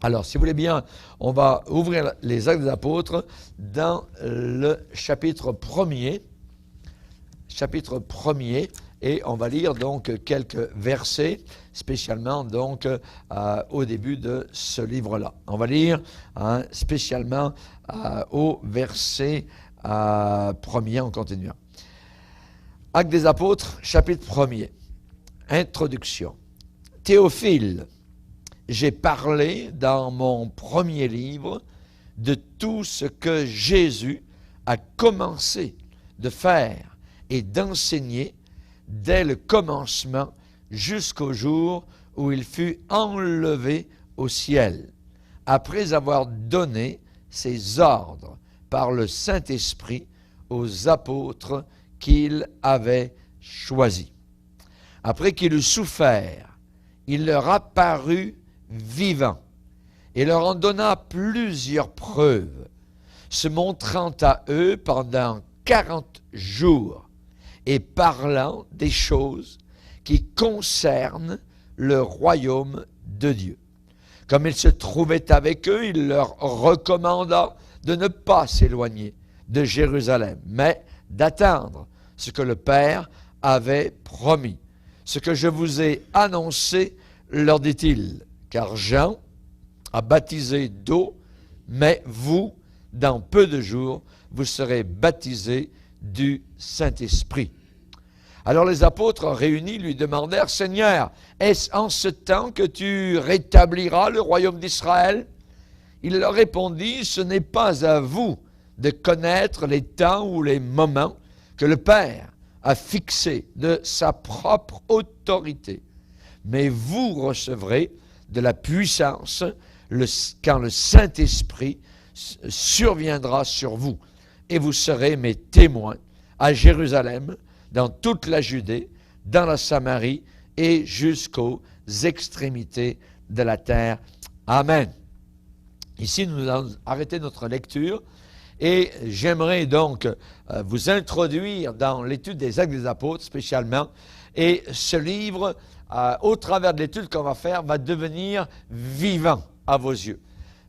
Alors, si vous voulez bien, on va ouvrir les Actes des Apôtres dans le chapitre 1er. Chapitre 1er, et on va lire donc quelques versets, spécialement donc au début de ce livre-là. On va lire spécialement au verset 1er en continuant. Actes des Apôtres, chapitre 1er. Introduction. Théophile, j'ai parlé dans mon premier livre de tout ce que Jésus a commencé de faire et d'enseigner dès le commencement jusqu'au jour où il fut enlevé au ciel, après avoir donné ses ordres par le Saint-Esprit aux apôtres qu'il avait choisis. Après qu'il eut souffert, il leur apparut vivant et leur en donna plusieurs preuves, se montrant à eux pendant 40 jours et parlant des choses qui concernent le royaume de Dieu. Comme il se trouvait avec eux, il leur recommanda de ne pas s'éloigner de Jérusalem, mais d'attendre ce que le Père avait promis. Ce que je vous ai annoncé, leur dit-il, car Jean a baptisé d'eau, mais vous, dans peu de jours, vous serez baptisés du Saint-Esprit. Alors les apôtres réunis lui demandèrent, « Seigneur, est-ce en ce temps que tu rétabliras le royaume d'Israël ?» Il leur répondit, « Ce n'est pas à vous de connaître les temps ou les moments que le Père a fixés de sa propre autorité, mais vous recevrez de la puissance quand le Saint-Esprit surviendra sur vous, et vous serez mes témoins à Jérusalem, dans toute la Judée, dans la Samarie et jusqu'aux extrémités de la terre. Amen. Ici, nous allons arrêter notre lecture et j'aimerais donc vous introduire dans l'étude des Actes des Apôtres spécialement. Et ce livre, au travers de l'étude qu'on va faire, va devenir vivant à vos yeux.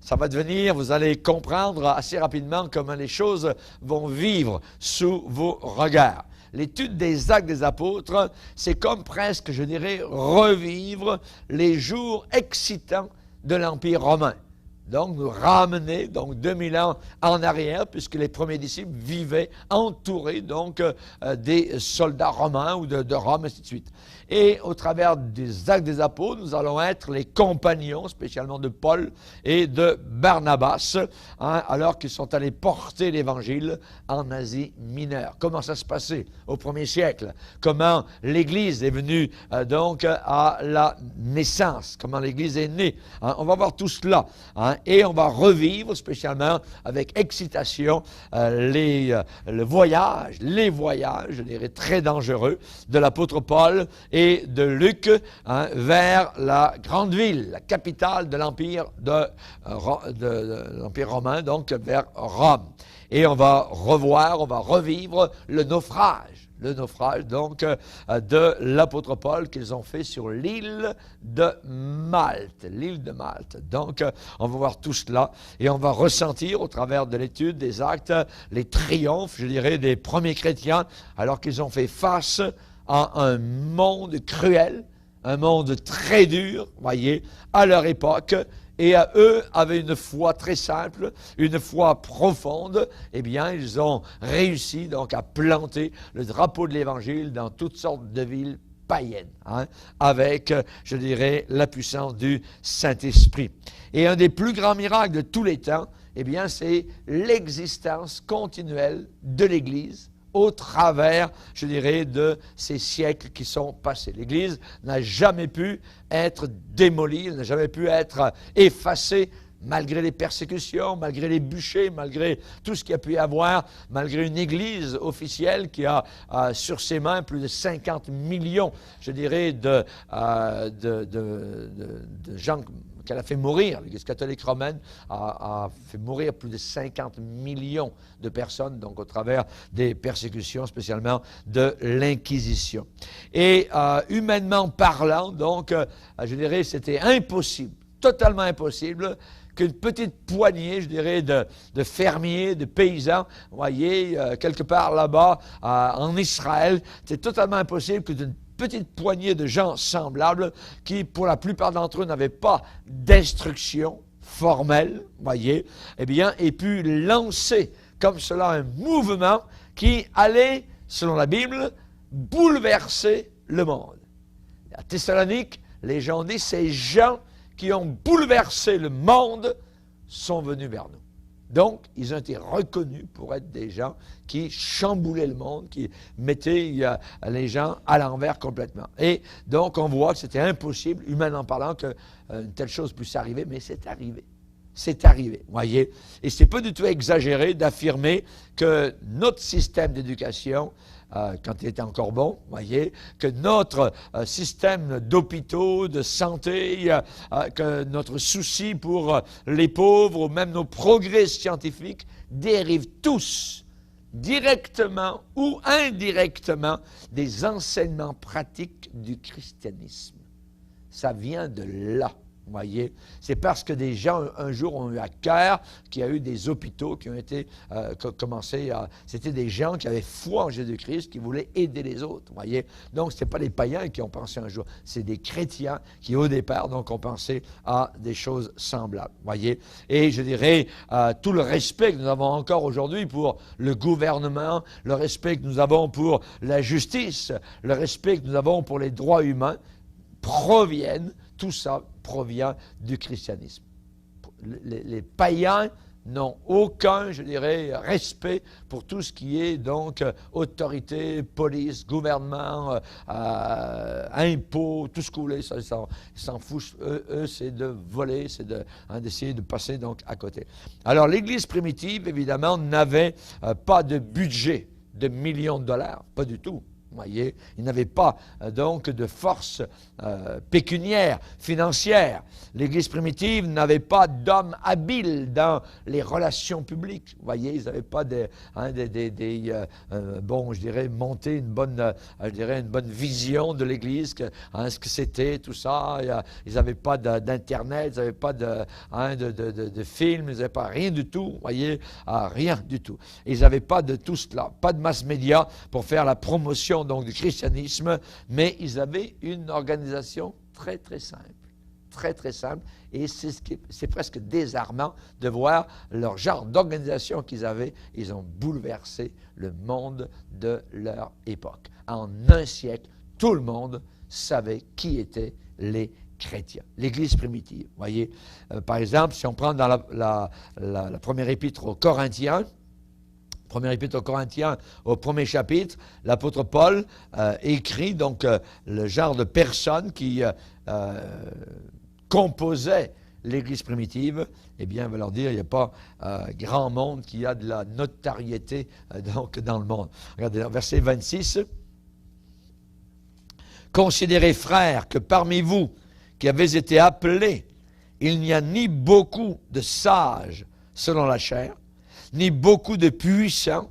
Ça va devenir, vous allez comprendre assez rapidement comment les choses vont vivre sous vos regards. L'étude des Actes des Apôtres, c'est comme presque, je dirais, revivre les jours excitants de l'Empire romain. Donc, nous ramener 2000 ans en arrière, puisque les premiers disciples vivaient entourés donc des soldats romains ou de Rome, ainsi de suite. Et au travers des Actes des Apôtres, nous allons être les compagnons, spécialement de Paul et de Barnabas, alors qu'ils sont allés porter l'Évangile en Asie mineure. Comment ça se passait au premier siècle? Comment l'Église est venue donc à la naissance? Comment l'Église est née? On va voir tout cela. Et on va revivre spécialement avec excitation les voyages, je dirais très dangereux, de l'apôtre Paul et de Luc vers la grande ville, la capitale de l'Empire de l'Empire romain, donc vers Rome. Et on va revivre le naufrage donc de l'apôtre Paul qu'ils ont fait sur l'île de Malte. Donc, on va voir tout cela et on va ressentir au travers de l'étude des Actes les triomphes, je dirais, des premiers chrétiens alors qu'ils ont fait face à un monde cruel, un monde très dur, voyez, à leur époque. Et à eux, avaient une foi très simple, une foi profonde, eh bien, ils ont réussi donc à planter le drapeau de l'Évangile dans toutes sortes de villes païennes, avec, je dirais, la puissance du Saint-Esprit. Et un des plus grands miracles de tous les temps, eh bien, c'est l'existence continuelle de l'Église au travers, je dirais, de ces siècles qui sont passés. L'Église n'a jamais pu être démolie, elle n'a jamais pu être effacée, malgré les persécutions, malgré les bûchers, malgré tout ce qu'il y a pu y avoir, malgré une Église officielle qui a sur ses mains plus de 50 millions, je dirais, de gens qu'elle a fait mourir. L'Église catholique romaine a fait mourir plus de 50 millions de personnes, donc au travers des persécutions, spécialement de l'Inquisition. Et humainement parlant, donc, je dirais, c'était impossible totalement impossible qu'une petite poignée, je dirais, de fermiers, de paysans, vous voyez, quelque part là-bas, en Israël, c'est totalement impossible qu'une petite poignée de gens semblables qui, pour la plupart d'entre eux, n'avaient pas d'instruction formelle, vous voyez, eh bien, aient pu lancer comme cela un mouvement qui allait, selon la Bible, bouleverser le monde. À Thessalonique, les gens disent, ces gens qui ont bouleversé le monde sont venus vers nous. Donc, ils ont été reconnus pour être des gens qui chamboulaient le monde, qui mettaient les gens à l'envers complètement. Et donc, on voit que c'était impossible, humainement parlant, qu'une telle chose puisse arriver, mais c'est arrivé. C'est arrivé, voyez. Et c'est pas du tout exagéré d'affirmer que notre système d'éducation, quand il était encore bon, voyez, que notre système d'hôpitaux, de santé, que notre souci pour les pauvres, ou même nos progrès scientifiques, dérivent tous, directement ou indirectement, des enseignements pratiques du christianisme. Ça vient de là. Vous voyez, c'est parce que des gens, un jour, ont eu à cœur qu'il y a eu des hôpitaux qui ont été commencés à... C'était des gens qui avaient foi en Jésus-Christ, qui voulaient aider les autres, vous voyez. Donc, ce n'est pas les païens qui ont pensé un jour, c'est des chrétiens qui, au départ, donc, ont pensé à des choses semblables, vous voyez. Et je dirais, tout le respect que nous avons encore aujourd'hui pour le gouvernement, le respect que nous avons pour la justice, le respect que nous avons pour les droits humains, tout ça provient du christianisme. Les païens n'ont aucun, je dirais, respect pour tout ce qui est donc autorité, police, gouvernement, impôts, tout ce que vous voulez, ils s'en foutent. Eux, c'est de voler, c'est d'essayer de passer donc à côté. Alors, l'Église primitive, évidemment, n'avait pas de budget de millions de dollars, pas du tout. Vous voyez, ils n'avaient pas donc de force pécuniaire, financière. L'Église primitive n'avait pas d'hommes habiles dans les relations publiques. Vous voyez, ils n'avaient pas bon, je dirais, monter une bonne vision de l'Église, ce que c'était, tout ça. Ils n'avaient pas d'Internet, ils n'avaient pas de films, ils n'avaient pas rien du tout. Vous voyez, rien du tout. Ils n'avaient pas de tout cela, pas de mass média pour faire la promotion donc du christianisme, mais ils avaient une organisation très, très simple. Très, très simple. Et c'est presque désarmant de voir leur genre d'organisation qu'ils avaient. Ils ont bouleversé le monde de leur époque. En un siècle, tout le monde savait qui étaient les chrétiens. L'Église primitive, vous voyez. Par exemple, si on prend dans la première épître aux Corinthiens, Première épître aux Corinthiens, au premier chapitre, l'apôtre Paul écrit donc le genre de personnes qui composaient l'Église primitive. Eh bien, il va leur dire, il n'y a pas grand monde qui a de la notoriété donc dans le monde. Regardez, verset 26. « Considérez, frères, que parmi vous qui avez été appelés, il n'y a ni beaucoup de sages selon la chair, ni beaucoup de puissants,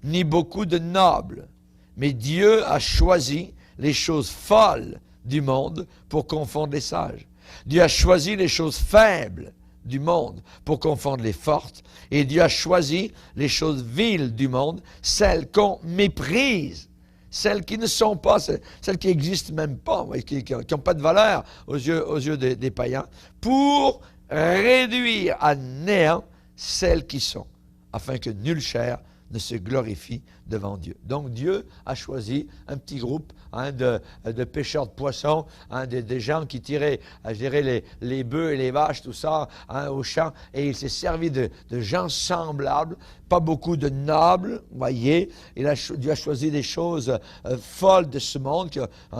ni beaucoup de nobles. Mais Dieu a choisi les choses folles du monde pour confondre les sages. Dieu a choisi les choses faibles du monde pour confondre les fortes. Et Dieu a choisi les choses viles du monde, celles qu'on méprise, celles qui ne sont pas, celles qui n'existent même pas, qui n'ont pas de valeur aux yeux des païens, pour réduire à néant celles qui sont, afin que nulle chair ne se glorifie devant Dieu. Donc Dieu a choisi un petit groupe de pêcheurs de poissons, des gens qui tiraient, je dirais, les bœufs et les vaches, tout ça, au champ, et il s'est servi de gens semblables, pas beaucoup de nobles, vous voyez. Dieu a choisi des choses folles de ce monde,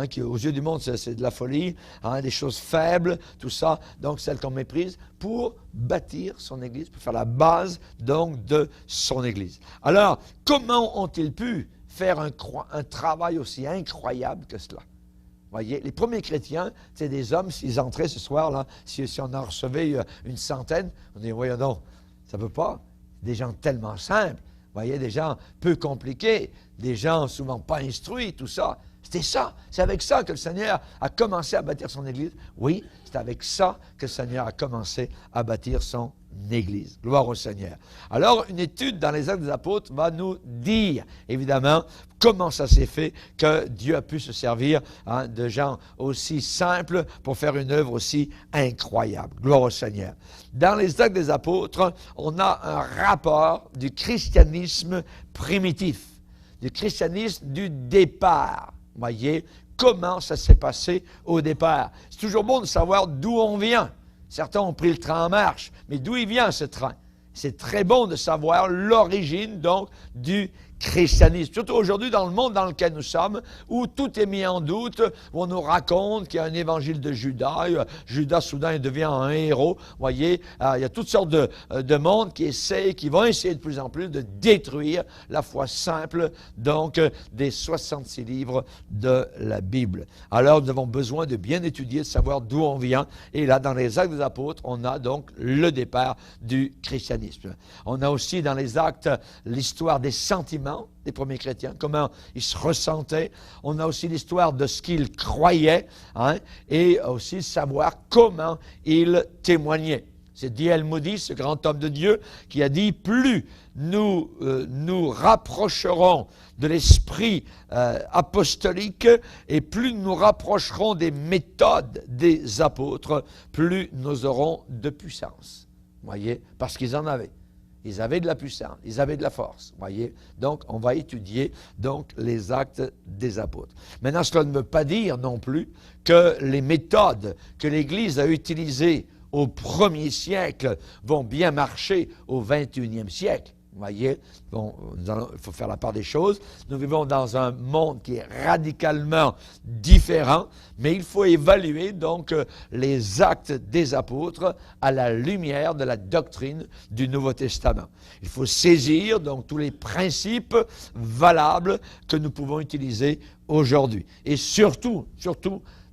qui aux yeux du monde, c'est de la folie, des choses faibles, tout ça, donc celles qu'on méprise, pour bâtir son Église, pour faire la base, donc, de son Église. Alors, comment ont-ils pu faire un travail aussi incroyable que cela? Vous voyez, les premiers chrétiens, c'est des hommes, s'ils entraient ce soir, là, si on en recevait une centaine, on dit, voyons donc, ça ne peut pas. Des gens tellement simples, vous voyez, des gens peu compliqués, des gens souvent pas instruits, tout ça. C'était ça. C'est avec ça que le Seigneur a commencé à bâtir son Église. Oui, c'est avec ça que le Seigneur a commencé à bâtir son Église. Gloire au Seigneur. Alors, une étude dans les Actes des Apôtres va nous dire, évidemment, comment ça s'est fait que Dieu a pu se servir de gens aussi simples pour faire une œuvre aussi incroyable. Gloire au Seigneur. Dans les Actes des Apôtres, on a un rapport du christianisme primitif, du christianisme du départ. Voyez comment ça s'est passé au départ. C'est toujours bon de savoir d'où on vient. Certains ont pris le train en marche, mais d'où il vient ce train? C'est très bon de savoir l'origine donc du christianisme. Surtout aujourd'hui dans le monde dans lequel nous sommes, où tout est mis en doute, où on nous raconte qu'il y a un évangile de Judas. Judas soudain il devient un héros. Voyez, il y a toutes sortes de monde qui vont essayer de plus en plus de détruire la foi simple donc des 66 livres de la Bible. Alors nous avons besoin de bien étudier, de savoir d'où on vient. Et là, dans les Actes des Apôtres, on a donc le départ du christianisme. On a aussi dans les Actes l'histoire des sentiments des premiers chrétiens, comment ils se ressentaient. On a aussi l'histoire de ce qu'ils croyaient, et aussi savoir comment ils témoignaient. C'est D.L. Moody, ce grand homme de Dieu, qui a dit, plus nous nous rapprocherons de l'esprit apostolique et plus nous nous rapprocherons des méthodes des apôtres, plus nous aurons de puissance. Voyez, parce qu'ils en avaient. Ils avaient de la puissance, ils avaient de la force, voyez. Donc, on va étudier donc les Actes des Apôtres. Maintenant, cela ne veut pas dire non plus que les méthodes que l'Église a utilisées au 1er siècle vont bien marcher au 21e siècle. Vous voyez, bon, il faut faire la part des choses. Nous vivons dans un monde qui est radicalement différent, mais il faut évaluer donc les actes des apôtres à la lumière de la doctrine du Nouveau Testament. Il faut saisir donc tous les principes valables que nous pouvons utiliser aujourd'hui. Et surtout,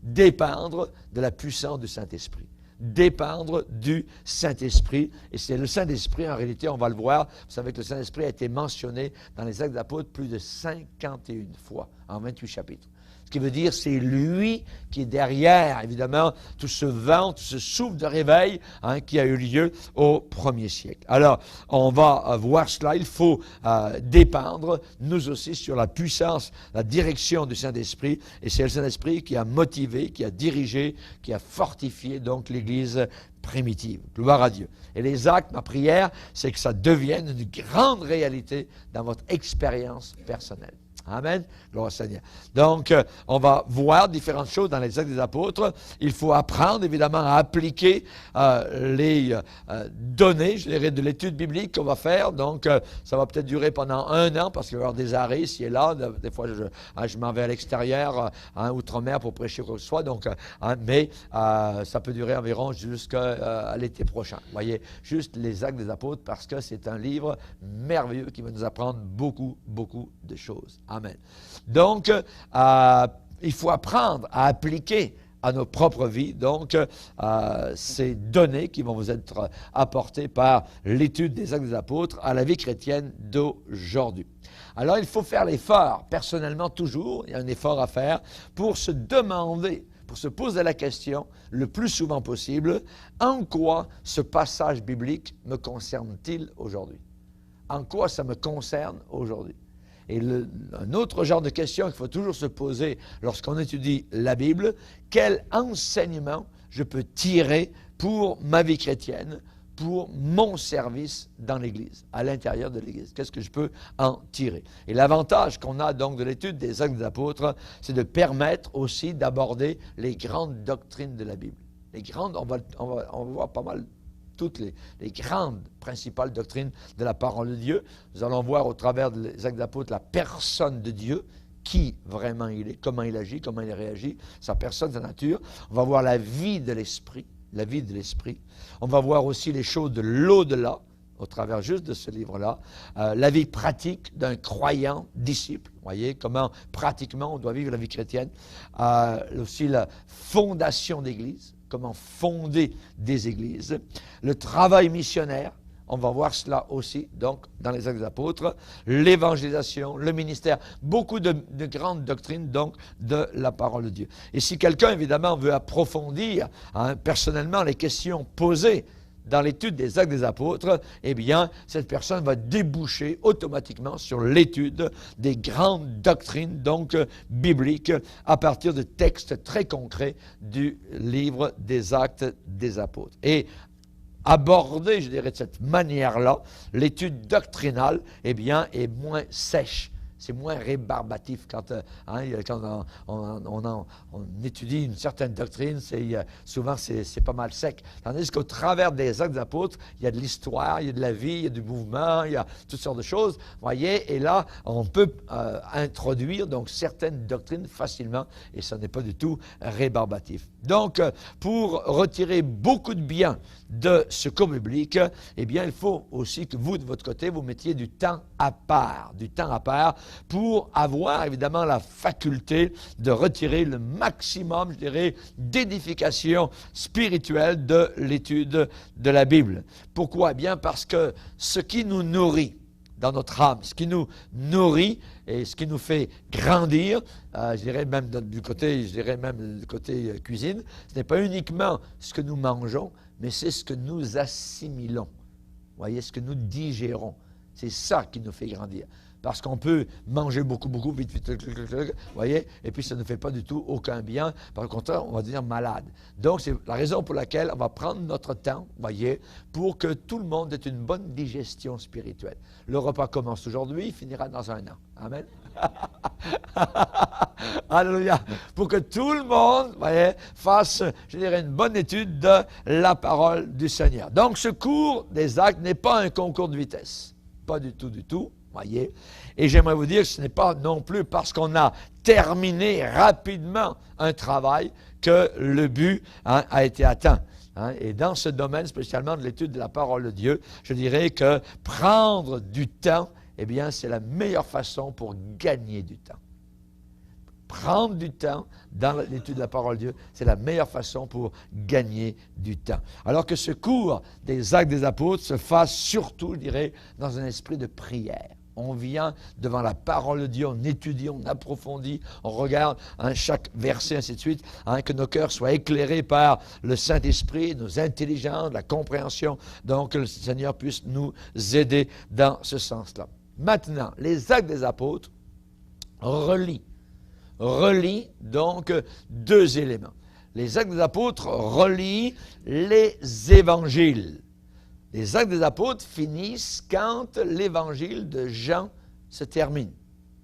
dépendre de la puissance du Saint-Esprit. Dépendre du Saint-Esprit. Et c'est le Saint-Esprit, en réalité, on va le voir. Vous savez que le Saint-Esprit a été mentionné dans les Actes des Apôtres plus de 51 fois, en 28 chapitres. Ce qui veut dire c'est lui qui est derrière, évidemment, tout ce vent, tout ce souffle de réveil qui a eu lieu au 1er siècle. Alors, on va voir cela. Il faut dépendre, nous aussi, sur la puissance, la direction du Saint-Esprit. Et c'est le Saint-Esprit qui a motivé, qui a dirigé, qui a fortifié donc l'Église primitive. Gloire à Dieu. Et les actes, ma prière, c'est que ça devienne une grande réalité dans votre expérience personnelle. Amen. Gloire au Seigneur. Donc, on va voir différentes choses dans les Actes des Apôtres. Il faut apprendre, évidemment, à appliquer les données, je dirais, de l'étude biblique qu'on va faire. Donc, ça va peut-être durer pendant 1 an, parce qu'il va y avoir des arrêts ici et là. Des fois, je m'en vais à l'extérieur, outre-mer, pour prêcher quoi que ce soit. Donc, mais ça peut durer environ jusqu'à l'été prochain. Vous voyez, juste les Actes des Apôtres, parce que c'est un livre merveilleux qui va nous apprendre beaucoup, beaucoup de choses. Amen. Donc, il faut apprendre à appliquer à nos propres vies, donc, ces données qui vont vous être apportées par l'étude des Actes des Apôtres à la vie chrétienne d'aujourd'hui. Alors, il faut faire l'effort, personnellement toujours, il y a un effort à faire, pour se demander, pour se poser la question, le plus souvent possible, en quoi ce passage biblique me concerne-t-il aujourd'hui? En quoi ça me concerne aujourd'hui? Et un autre genre de question qu'il faut toujours se poser lorsqu'on étudie la Bible, quel enseignement je peux tirer pour ma vie chrétienne, pour mon service dans l'Église, à l'intérieur de l'Église? Qu'est-ce que je peux en tirer? Et l'avantage qu'on a donc de l'étude des Actes des Apôtres, c'est de permettre aussi d'aborder les grandes doctrines de la Bible. Les grandes, on va voir pas mal toutes les grandes principales doctrines de la parole de Dieu. Nous allons voir au travers des Actes d'Apôtres la personne de Dieu, qui vraiment il est, comment il agit, comment il réagit, sa personne, sa nature. On va voir la vie de l'Esprit, On va voir aussi les choses de l'au-delà, au travers juste de ce livre-là, la vie pratique d'un croyant disciple. Vous voyez comment pratiquement on doit vivre la vie chrétienne. Aussi la fondation d'Église, comment fonder des églises, le travail missionnaire. on va voir cela aussi, donc, dans les Actes des Apôtres, l'évangélisation, le ministère, beaucoup de grandes doctrines, donc, de la parole de Dieu. Et si quelqu'un, évidemment, veut approfondir, personnellement, les questions posées dans l'étude des Actes des Apôtres, eh bien, cette personne va déboucher automatiquement sur l'étude des grandes doctrines, donc bibliques, à partir de textes très concrets du livre des Actes des Apôtres. Et aborder, je dirais, de cette manière-là, l'étude doctrinale, eh bien, est moins sèche. C'est moins rébarbatif quand on étudie une certaine doctrine, souvent c'est pas mal sec. Tandis qu'au travers des Actes des Apôtres, il y a de l'histoire, il y a de la vie, il y a du mouvement, il y a toutes sortes de choses. Voyez, et là, on peut introduire donc certaines doctrines facilement, et ce n'est pas du tout rébarbatif. Donc, pour retirer beaucoup de bien de ce cours biblique, eh bien, il faut aussi que vous, de votre côté, vous mettiez du temps à part pour avoir, évidemment, la faculté de retirer le maximum, je dirais, d'édification spirituelle de l'étude de la Bible. Pourquoi? Eh bien, parce que ce qui nous nourrit dans notre âme, ce qui nous nourrit et ce qui nous fait grandir, je dirais même du côté cuisine, ce n'est pas uniquement ce que nous mangeons, mais c'est ce que nous assimilons. Vous voyez, ce que nous digérons. C'est ça qui nous fait grandir. Parce qu'on peut manger beaucoup, vite, vous voyez, et puis ça ne fait pas du tout aucun bien. Par contre, on va devenir malade. Donc, c'est la raison pour laquelle on va prendre notre temps, vous voyez, pour que tout le monde ait une bonne digestion spirituelle. Le repas commence aujourd'hui, il finira dans un an. Amen. Alléluia. Pour que tout le monde, vous voyez, fasse, je dirais, une bonne étude de la parole du Seigneur. Donc, ce cours des Actes n'est pas un concours de vitesse. Pas du tout. Voyez. Et j'aimerais vous dire que ce n'est pas non plus parce qu'on a terminé rapidement un travail que le but a été atteint. Et dans ce domaine, spécialement de l'étude de la parole de Dieu, je dirais que prendre du temps, eh bien, c'est la meilleure façon pour gagner du temps. Prendre du temps dans l'étude de la parole de Dieu, c'est la meilleure façon pour gagner du temps. Alors que ce cours des Actes des Apôtres se fasse surtout, je dirais, dans un esprit de prière. On vient devant la parole de Dieu, on étudie, on approfondit, on regarde chaque verset, ainsi de suite, que nos cœurs soient éclairés par le Saint-Esprit, nos intelligences, la compréhension, donc que le Seigneur puisse nous aider dans ce sens-là. Maintenant, les Actes des Apôtres relient donc deux éléments. Les Actes des Apôtres relient les évangiles. Les Actes des Apôtres finissent quand l'évangile de Jean se termine.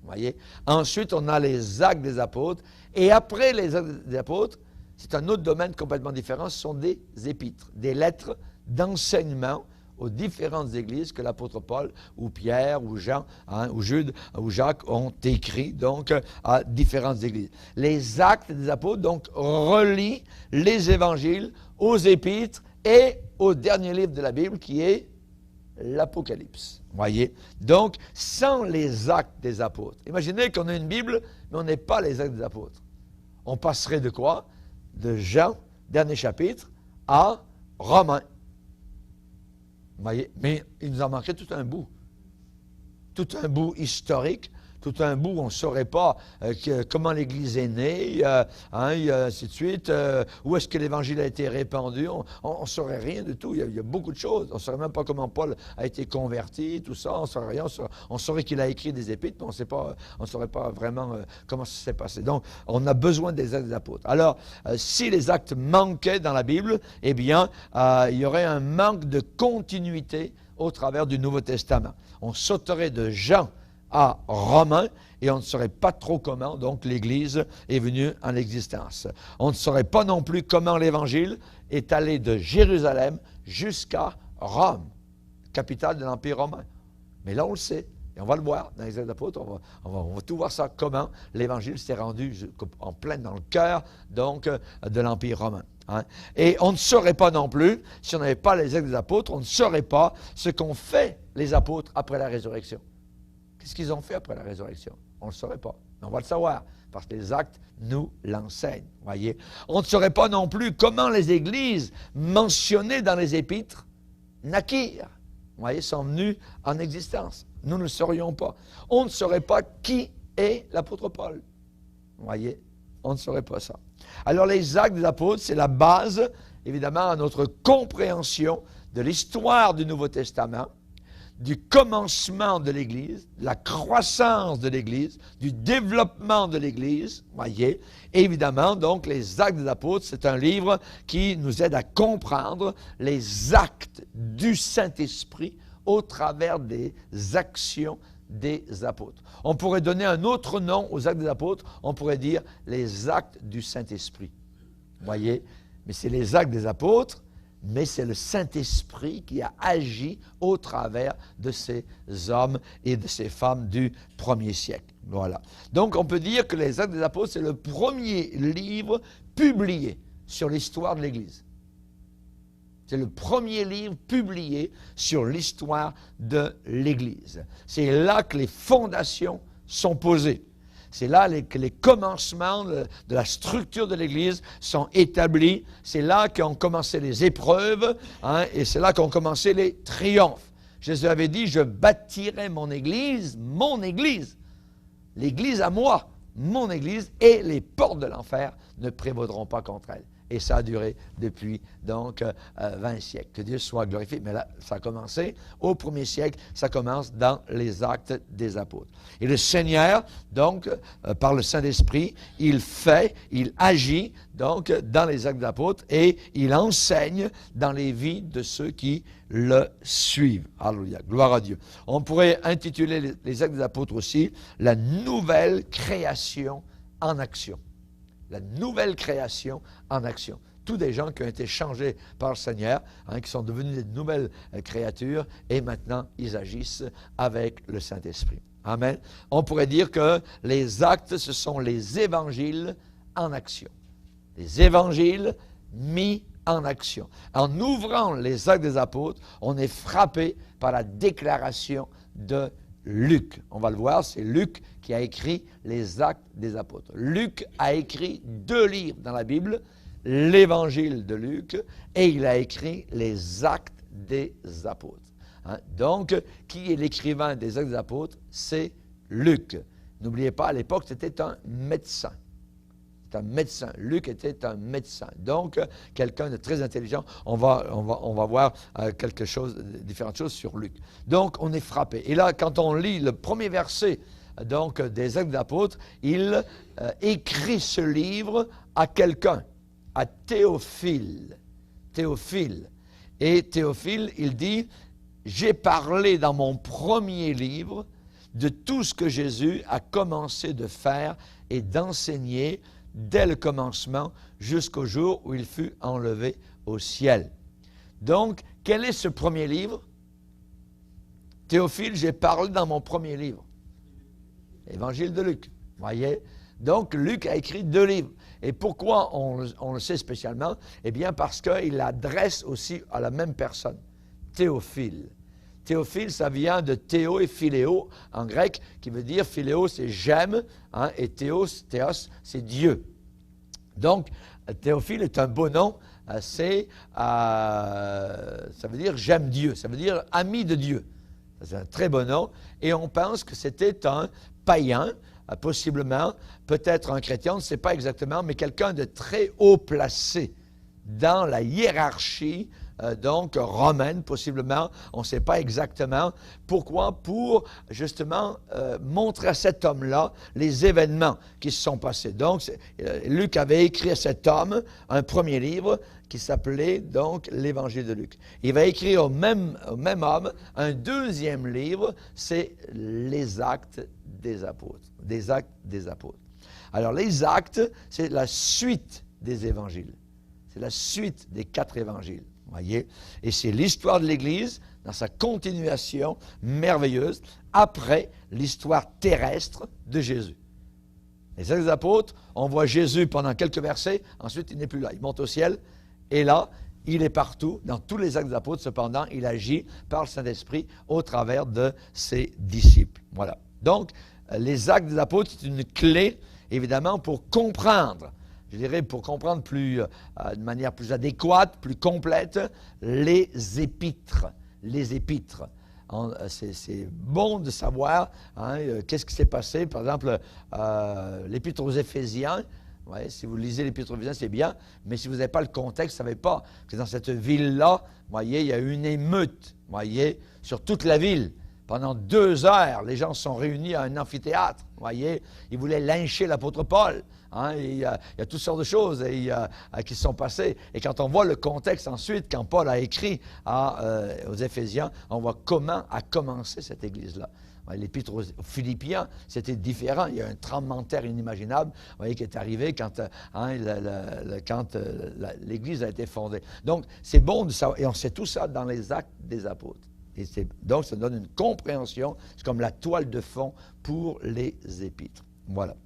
Vous voyez? Ensuite, on a les Actes des Apôtres. Et après les Actes des Apôtres, c'est un autre domaine complètement différent. Ce sont des épîtres, des lettres d'enseignement aux différentes églises que l'apôtre Paul ou Pierre ou Jean ou Jude ou Jacques ont écrit donc à différentes églises. Les Actes des Apôtres donc relient les évangiles aux épîtres et au dernier livre de la Bible qui est l'Apocalypse. Voyez? Donc, sans les Actes des Apôtres. Imaginez qu'on a une Bible, mais on n'est pas les Actes des Apôtres. On passerait de quoi? De Jean, dernier chapitre, à Romains. Voyez? Mais il nous en manquerait tout un bout historique, tout un bout où on ne saurait pas comment l'Église est née, ainsi de suite, où est-ce que l'Évangile a été répandu, on ne saurait rien du tout, il y a beaucoup de choses, on ne saurait même pas comment Paul a été converti, tout ça, on ne saurait rien, on saurait qu'il a écrit des épîtres, mais on ne saurait pas vraiment comment ça s'est passé. Donc, on a besoin des Actes des Apôtres. Alors, si les actes manquaient dans la Bible, eh bien, il y aurait un manque de continuité au travers du Nouveau Testament. On sauterait de Jean à Romains, et on ne saurait pas trop comment, donc, l'Église est venue en existence. On ne saurait pas non plus comment l'Évangile est allé de Jérusalem jusqu'à Rome, capitale de l'Empire romain. Mais là, on le sait, et on va le voir dans les Actes des Apôtres, on va tout voir ça, comment l'Évangile s'est rendu en plein dans le cœur, donc, de l'Empire romain. Et on ne saurait pas non plus, si on n'avait pas les Actes des Apôtres, on ne saurait pas ce qu'ont fait les apôtres après la résurrection. Qu'est-ce qu'ils ont fait après la résurrection? On ne le saurait pas. Mais on va le savoir, parce que les actes nous l'enseignent. Voyez? On ne saurait pas non plus comment les églises mentionnées dans les épîtres naquirent. vous voyez, sont venus en existence. Nous ne le saurions pas. On ne saurait pas qui est l'apôtre Paul. Vous voyez, on ne saurait pas ça. Alors, les Actes des Apôtres, c'est la base, évidemment, à notre compréhension de l'histoire du Nouveau Testament, du commencement de l'Église, de la croissance de l'Église, du développement de l'Église, voyez. Et évidemment, donc, les Actes des Apôtres, c'est un livre qui nous aide à comprendre les actes du Saint-Esprit au travers des actions des apôtres. On pourrait donner un autre nom aux Actes des Apôtres, on pourrait dire les actes du Saint-Esprit. Voyez, mais c'est les Actes des Apôtres, mais c'est le Saint-Esprit qui a agi au travers de ces hommes et de ces femmes du premier siècle. Voilà. Donc, on peut dire que les Actes des Apôtres, c'est le premier livre publié sur l'histoire de l'Église. C'est le premier livre publié sur l'histoire de l'Église. C'est là que les fondations sont posées. C'est là que les commencements de la structure de l'Église sont établis. C'est là qu'ont commencé les épreuves, hein, et c'est là qu'ont commencé les triomphes. Jésus avait dit, je bâtirai mon Église, l'Église à moi, mon Église, et les portes de l'enfer ne prévaudront pas contre elle. Et ça a duré depuis, donc, 20 siècles. Que Dieu soit glorifié. Mais là, ça a commencé au premier siècle. Ça commence dans les Actes des Apôtres. Et le Seigneur, donc, par le Saint-Esprit, il agit, donc, dans les Actes des Apôtres et il enseigne dans les vies de ceux qui le suivent. Alléluia. Gloire à Dieu. On pourrait intituler les Actes des Apôtres aussi « La nouvelle création en action ». La nouvelle création en action. Tous des gens qui ont été changés par le Seigneur, hein, qui sont devenus des nouvelles créatures, et maintenant, ils agissent avec le Saint-Esprit. Amen. On pourrait dire que les actes, ce sont les évangiles en action. Les évangiles mis en action. En ouvrant les Actes des Apôtres, on est frappé par la déclaration de Luc. On va le voir, c'est Luc qui a écrit les Actes des Apôtres. Luc a écrit 2 livres dans la Bible, l'Évangile de Luc, et il a écrit les Actes des Apôtres. Hein? Donc, qui est l'écrivain des Actes des Apôtres? C'est Luc. N'oubliez pas, à l'époque, c'était un médecin. C'est un médecin. Luc était un médecin. Donc, quelqu'un de très intelligent. On va voir différentes choses sur Luc. Donc, on est frappé. Et là, quand on lit le premier verset donc, des Actes d'Apôtres, il écrit ce livre à quelqu'un, à Théophile. Théophile. Et Théophile, il dit, « J'ai parlé dans mon premier livre de tout ce que Jésus a commencé de faire et d'enseigner dès le commencement jusqu'au jour où il fut enlevé au ciel. » Donc, quel est ce premier livre? Théophile, j'ai parlé dans mon premier livre. Évangile de Luc. Voyez? Donc, Luc a écrit 2 livres. Et pourquoi on le sait spécialement? Eh bien, parce qu'il l'adresse aussi à la même personne, Théophile. Théophile, ça vient de théo et philéo en grec, qui veut dire, philéo, c'est j'aime, hein, et théos, c'est Dieu. Donc, Théophile est un beau nom, ça veut dire j'aime Dieu, ça veut dire ami de Dieu. C'est un très beau nom, et on pense que c'était un païen, possiblement, peut-être un chrétien, on ne sait pas exactement, mais quelqu'un de très haut placé dans la hiérarchie donc romaine, possiblement, on ne sait pas exactement. Pourquoi? Pour justement montrer à cet homme-là les événements qui se sont passés. Donc, Luc avait écrit à cet homme un premier livre qui s'appelait donc l'Évangile de Luc. Il va écrire au même homme un deuxième livre, c'est les Actes des Apôtres. Des Actes des Apôtres. Alors, les Actes, c'est la suite des Évangiles. C'est la suite des 4 Évangiles. Voyez? Et c'est l'histoire de l'Église dans sa continuation merveilleuse après l'histoire terrestre de Jésus. Les Actes des Apôtres, on voit Jésus pendant quelques versets, ensuite il n'est plus là, il monte au ciel, et là, il est partout, dans tous les Actes des Apôtres, cependant, il agit par le Saint-Esprit au travers de ses disciples. Voilà. Donc, les Actes des Apôtres, c'est une clé, évidemment, pour comprendre, je dirais pour comprendre de manière plus adéquate, plus complète, les épîtres. les épîtres. C'est bon de savoir qu'est-ce qui s'est passé. Par exemple, l'épître aux Éphésiens, ouais, si vous lisez l'épître aux Éphésiens, c'est bien, mais si vous n'avez pas le contexte, vous ne savez pas que dans cette ville-là, voyez, il y a eu une émeute, voyez, sur toute la ville. Pendant 2 heures, les gens se sont réunis à un amphithéâtre, voyez, ils voulaient lyncher l'apôtre Paul. Il y a toutes sortes de choses qui se sont passées. Et quand on voit le contexte ensuite, quand Paul a écrit aux Éphésiens, on voit comment a commencé cette Église-là. L'épître aux Philippiens, c'était différent. Il y a un tremblement de terre inimaginable, voyez, qui est arrivé quand l'Église a été fondée. Donc, c'est bon de savoir. Et on sait tout ça dans les Actes des Apôtres. Et donc, ça donne une compréhension. C'est comme la toile de fond pour les épîtres. Voilà.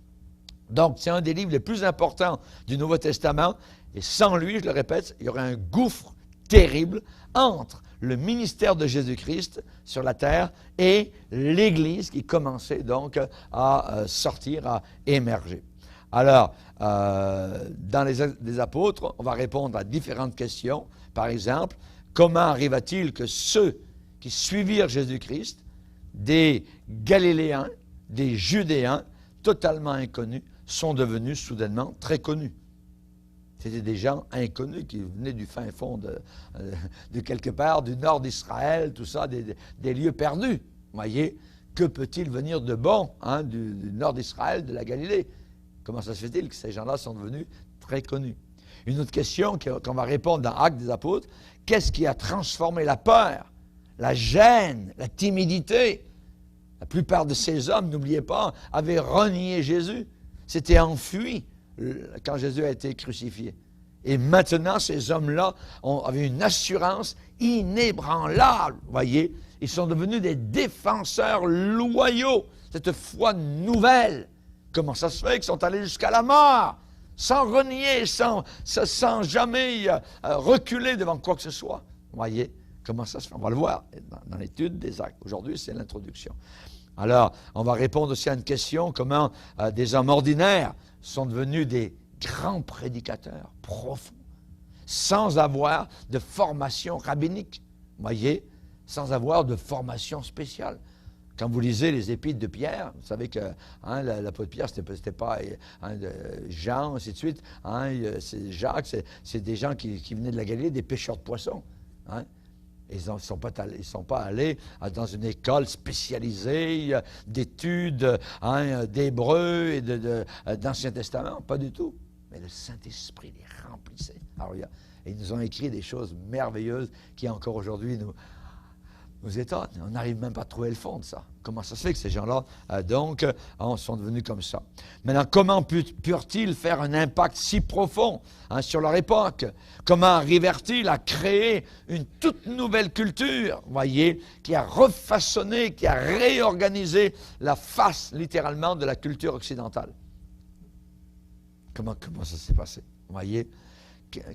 Donc, c'est un des livres les plus importants du Nouveau Testament. Et sans lui, je le répète, il y aurait un gouffre terrible entre le ministère de Jésus-Christ sur la terre et l'Église qui commençait donc à sortir, à émerger. Alors, dans les apôtres, on va répondre à différentes questions. Par exemple, comment arriva-t-il que ceux qui suivirent Jésus-Christ, des Galiléens, des Judéens, totalement inconnus, sont devenus soudainement très connus? C'était des gens inconnus qui venaient du fin fond de quelque part, du nord d'Israël, tout ça, des lieux perdus. Voyez, que peut-il venir de bon du nord d'Israël, de la Galilée? Comment ça se fait-il que ces gens-là sont devenus très connus? Une autre question qu'on va répondre dans Actes des Apôtres, qu'est-ce qui a transformé la peur, la gêne, la timidité? La plupart de ces hommes, n'oubliez pas, avaient renié Jésus, s'étaient enfuis quand Jésus a été crucifié. Et maintenant, ces hommes-là avaient une assurance inébranlable. Voyez, ils sont devenus des défenseurs loyaux. Cette foi nouvelle. Comment ça se fait qu'ils sont allés jusqu'à la mort, sans renier, sans jamais reculer devant quoi que ce soit? Voyez, comment ça se fait? On va le voir dans l'étude des Actes. Aujourd'hui, c'est l'introduction. Alors, on va répondre aussi à une question, comment des hommes ordinaires sont devenus des grands prédicateurs profonds, sans avoir de formation rabbinique, voyez, sans avoir de formation spéciale. Quand vous lisez les épîtres de Pierre, vous savez que l'apôtre Pierre, c'était pas Jean, ainsi de suite. Jacques, c'est des gens qui venaient de la Galilée, des pêcheurs de poissons. Ils ne sont pas allés dans une école spécialisée d'études d'hébreu et d'Ancien Testament. Pas du tout. Mais le Saint-Esprit les remplissait. Alors, ils nous ont écrit des choses merveilleuses qui, encore aujourd'hui, nous étonnent. On n'arrive même pas à trouver le fond de ça. Comment ça se fait que ces gens-là, sont devenus comme ça? Maintenant, comment purent-ils faire un impact si profond sur leur époque? Comment arrivèrent-ils à créer une toute nouvelle culture, voyez, qui a refaçonné, qui a réorganisé la face, littéralement, de la culture occidentale? Comment ça s'est passé? Voyez,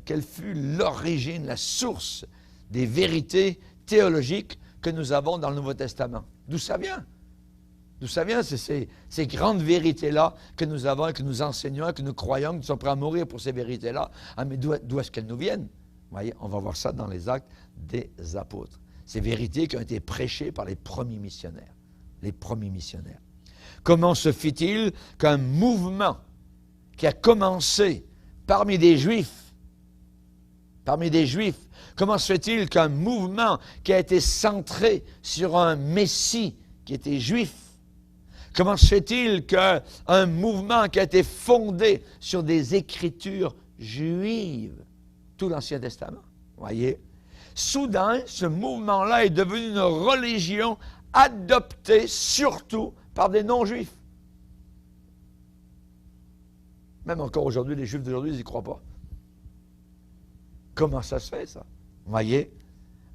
quelle fut l'origine, la source des vérités théologiques que nous avons dans le Nouveau Testament? D'où ça vient? D'où ça vient, c'est ces grandes vérités-là que nous avons, que nous enseignons, que nous croyons, que nous sommes prêts à mourir pour ces vérités-là. Mais d'où est-ce qu'elles nous viennent? Vous voyez, on va voir ça dans les Actes des Apôtres. Ces vérités qui ont été prêchées par les premiers missionnaires. Les premiers missionnaires. Comment se fit-il qu'un mouvement qui a commencé parmi des Juifs, comment se fait-il qu'un mouvement qui a été centré sur un Messie qui était juif, comment se fait-il qu'un mouvement qui a été fondé sur des écritures juives, tout l'Ancien Testament, voyez, soudain, ce mouvement-là est devenu une religion adoptée surtout par des non-juifs. Même encore aujourd'hui, les Juifs d'aujourd'hui, ils n'y croient pas. Comment ça se fait, ça? Vous voyez,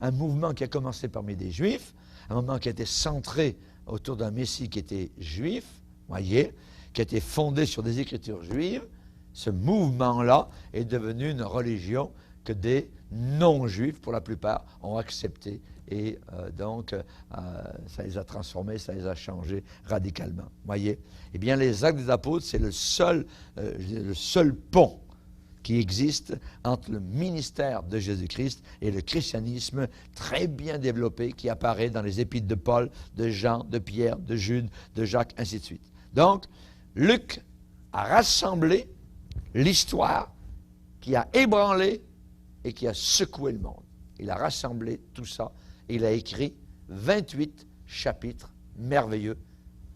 un mouvement qui a commencé parmi des Juifs, un mouvement qui a été centré autour d'un Messie qui était juif, voyez, qui a été fondé sur des écritures juives, ce mouvement-là est devenu une religion que des non-juifs, pour la plupart, ont accepté. Et donc, ça les a transformés, ça les a changés radicalement. Voyez? Eh bien, les Actes des Apôtres, c'est le seul pont qui existe entre le ministère de Jésus-Christ et le christianisme très bien développé qui apparaît dans les épîtres de Paul, de Jean, de Pierre, de Jude, de Jacques, ainsi de suite. Donc, Luc a rassemblé l'histoire qui a ébranlé et qui a secoué le monde. Il a rassemblé tout ça et il a écrit 28 chapitres merveilleux,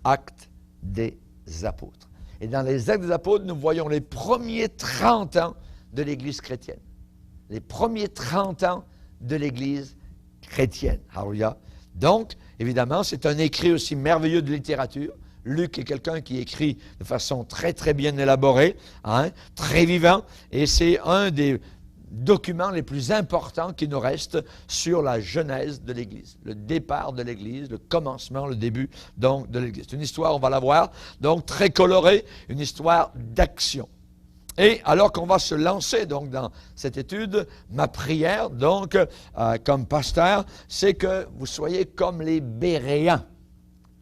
Actes des Apôtres. Et dans les Actes des Apôtres, nous voyons les premiers 30 ans de l'Église chrétienne. Les premiers 30 ans de l'Église chrétienne. Alléluia. Donc, évidemment, c'est un écrit aussi merveilleux de littérature. Luc est quelqu'un qui écrit de façon très, très bien élaborée, hein, très vivant, et c'est un des documents les plus importants qui nous restent sur la genèse de l'Église, le départ de l'Église, le commencement, le début donc de l'Église. C'est une histoire, on va la voir, donc très colorée, une histoire d'action. Et alors qu'on va se lancer donc dans cette étude, ma prière donc comme pasteur, c'est que vous soyez comme les Béréens.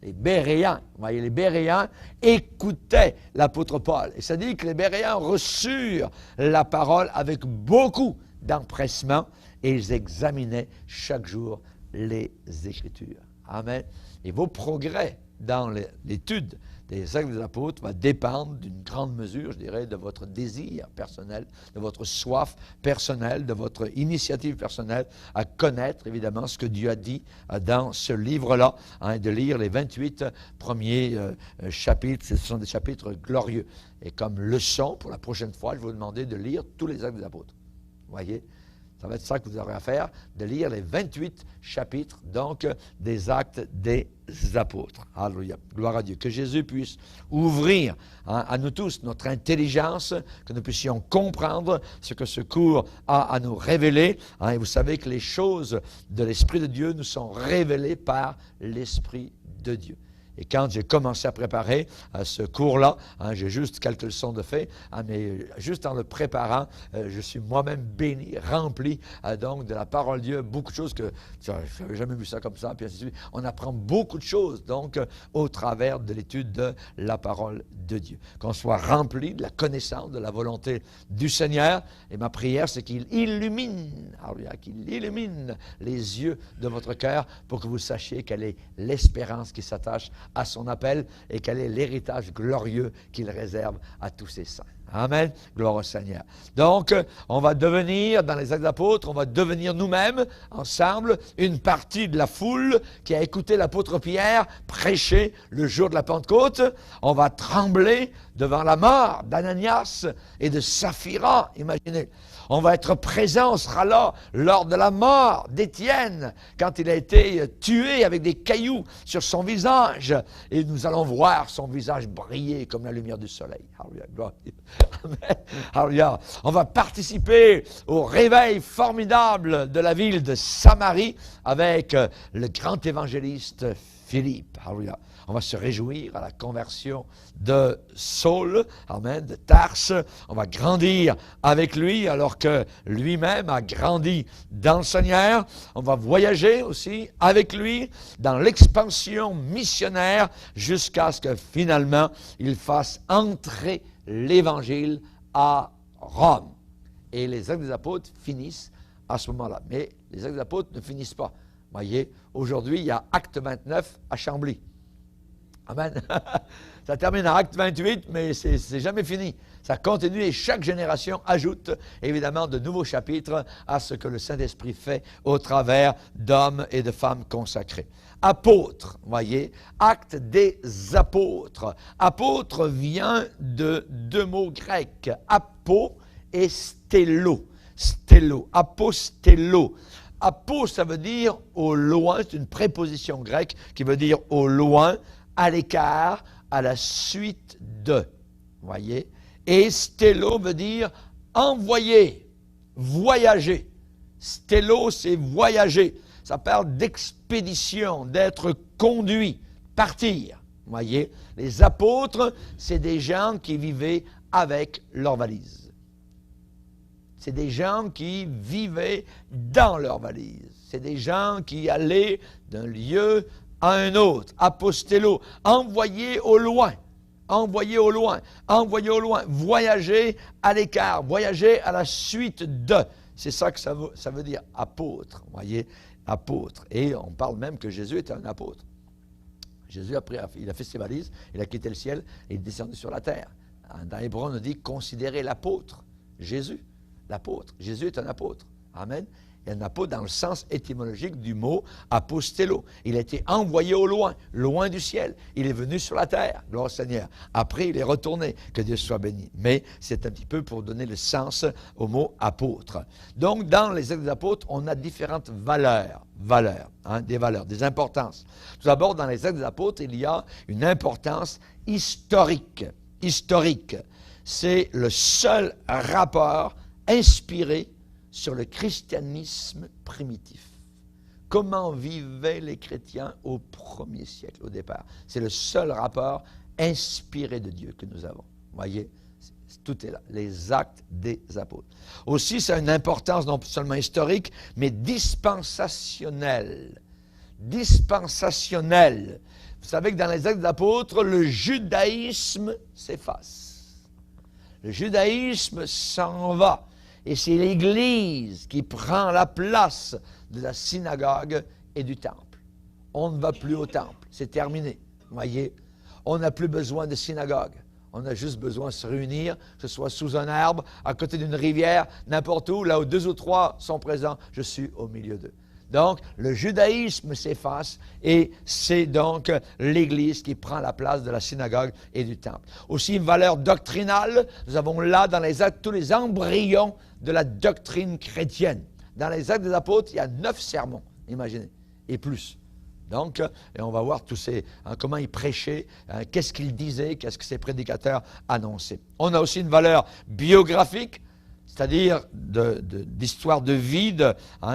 Les Béréens, vous voyez, les Béréens écoutaient l'apôtre Paul. Et ça dit que les Béréens reçurent la parole avec beaucoup d'empressement et ils examinaient chaque jour les Écritures. Amen. Et vos progrès dans l'étude des Actes des Apôtres va dépendre d'une grande mesure, je dirais, de votre désir personnel, de votre soif personnelle, de votre initiative personnelle à connaître, évidemment, ce que Dieu a dit dans ce livre-là, hein, de lire les 28 premiers chapitres. Ce sont des chapitres glorieux. Et comme leçon, pour la prochaine fois, je vais vous demander de lire tous les Actes des Apôtres. Vous voyez? Ça va être ça que vous aurez à faire, de lire les 28 chapitres, donc, des Actes des Apôtres. Alléluia. Gloire à Dieu. Que Jésus puisse ouvrir à nous tous notre intelligence, que nous puissions comprendre ce que ce cours a à nous révéler. Hein, et vous savez que les choses de l'Esprit de Dieu nous sont révélées par l'Esprit de Dieu. Et quand j'ai commencé à préparer ce cours-là, hein, j'ai juste quelques leçons de fait, hein, mais juste en le préparant, je suis moi-même béni, rempli donc de la parole de Dieu, beaucoup de choses que je n'avais jamais vu ça comme ça, puis ainsi de suite. On apprend beaucoup de choses donc au travers de l'étude de la parole de Dieu. Qu'on soit rempli de la connaissance de la volonté du Seigneur, et ma prière c'est qu'il illumine les yeux de votre cœur pour que vous sachiez quelle est l'espérance qui s'attache à son appel et quel est l'héritage glorieux qu'il réserve à tous ses saints. Amen. Gloire au Seigneur. Donc, on va devenir, dans les Actes d'Apôtres, on va devenir nous-mêmes, ensemble, une partie de la foule qui a écouté l'apôtre Pierre prêcher le jour de la Pentecôte. On va trembler devant la mort d'Ananias et de Saphira, imaginez. On va être présent, on sera là lors de la mort d'Étienne, quand il a été tué avec des cailloux sur son visage. Et nous allons voir son visage briller comme la lumière du soleil. Alléluia. Amen. Alléluia. On va participer au réveil formidable de la ville de Samarie avec le grand évangéliste Philippe. Alléluia. On va se réjouir à la conversion de Saul, amen, de Tarse. On va grandir avec lui alors que lui-même a grandi dans le Seigneur. On va voyager aussi avec lui dans l'expansion missionnaire jusqu'à ce que finalement il fasse entrer l'Évangile à Rome. Et les Actes des Apôtres finissent à ce moment-là. Mais les Actes des Apôtres ne finissent pas. Voyez, aujourd'hui, il y a Acte 29 à Chambly. Amen. Ça termine à Acte 28, mais c'est jamais fini. Ça continue et chaque génération ajoute évidemment de nouveaux chapitres à ce que le Saint-Esprit fait au travers d'hommes et de femmes consacrés. Apôtres, voyez, Acte des Apôtres. Apôtre vient de deux mots grecs, apo et stello. Stello, apostello. Apo, ça veut dire au loin, c'est une préposition grecque qui veut dire au loin, à l'écart, à la suite de. Voyez? Et stello veut dire envoyer, voyager. Stello, c'est voyager. Ça parle d'expédition, d'être conduit, partir. Voyez? Les apôtres, c'est des gens qui vivaient avec leur valise. C'est des gens qui vivaient dans leur valise. C'est des gens qui allaient d'un lieu à un autre. Apostello, envoyé au loin. envoyé au loin, voyager à l'écart, voyager à la suite de. C'est ça que ça veut dire apôtre, vous voyez, apôtre. Et on parle même que Jésus était un apôtre. Jésus, après, il a fait ses valises, il a quitté le ciel et il est descendu sur la terre. Dans Hébreu, on dit considérez l'apôtre, Jésus, l'apôtre. Jésus est un apôtre. Amen. Il y a un apôtre dans le sens étymologique du mot apostello. Il a été envoyé au loin, loin du ciel. Il est venu sur la terre, gloire au Seigneur. Après, il est retourné, que Dieu soit béni. Mais c'est un petit peu pour donner le sens au mot apôtre. Donc, dans les Actes des Apôtres, on a différentes valeurs, des importances. Tout d'abord, dans les Actes des Apôtres, il y a une importance historique. C'est le seul rapport inspiré sur le christianisme primitif. Comment vivaient les chrétiens au premier siècle, au départ? C'est le seul rapport inspiré de Dieu que nous avons. Vous voyez, tout est là, les Actes des Apôtres. Aussi, ça a une importance non seulement historique, mais dispensationnelle. Dispensationnelle. Vous savez que dans les Actes des Apôtres, le judaïsme s'efface. Le judaïsme s'en va. Et c'est l'Église qui prend la place de la synagogue et du temple. On ne va plus au temple. C'est terminé. Vous voyez, on n'a plus besoin de synagogue. On a juste besoin de se réunir, que ce soit sous un arbre, à côté d'une rivière, n'importe où, là où 2 ou 3 sont présents, je suis au milieu d'eux. Donc, le judaïsme s'efface et c'est donc l'Église qui prend la place de la synagogue et du temple. Aussi, une valeur doctrinale. Nous avons là dans les Actes tous les embryons de la doctrine chrétienne. Dans les Actes des Apôtres, il y a 9 sermons, imaginez, et plus. Donc, et on va voir tous ces, comment ils prêchaient, qu'est-ce qu'ils disaient, qu'est-ce que ces prédicateurs annonçaient. On a aussi une valeur biographique, c'est-à-dire d'histoire de vie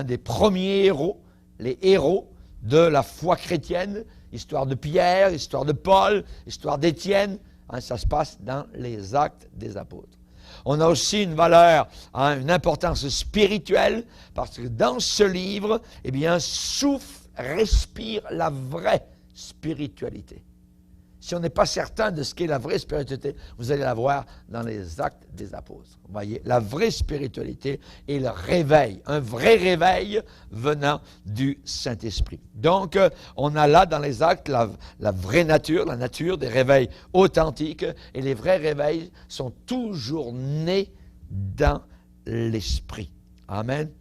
des premiers héros, les héros de la foi chrétienne, histoire de Pierre, histoire de Paul, histoire d'Étienne, ça se passe dans les Actes des Apôtres. On a aussi une valeur, une importance spirituelle, parce que dans ce livre, eh bien, respire la vraie spiritualité. Si on n'est pas certain de ce qu'est la vraie spiritualité, vous allez la voir dans les Actes des Apôtres. Vous voyez, la vraie spiritualité est le réveil, un vrai réveil venant du Saint-Esprit. Donc, on a là dans les Actes la vraie nature, la nature des réveils authentiques, et les vrais réveils sont toujours nés dans l'Esprit. Amen.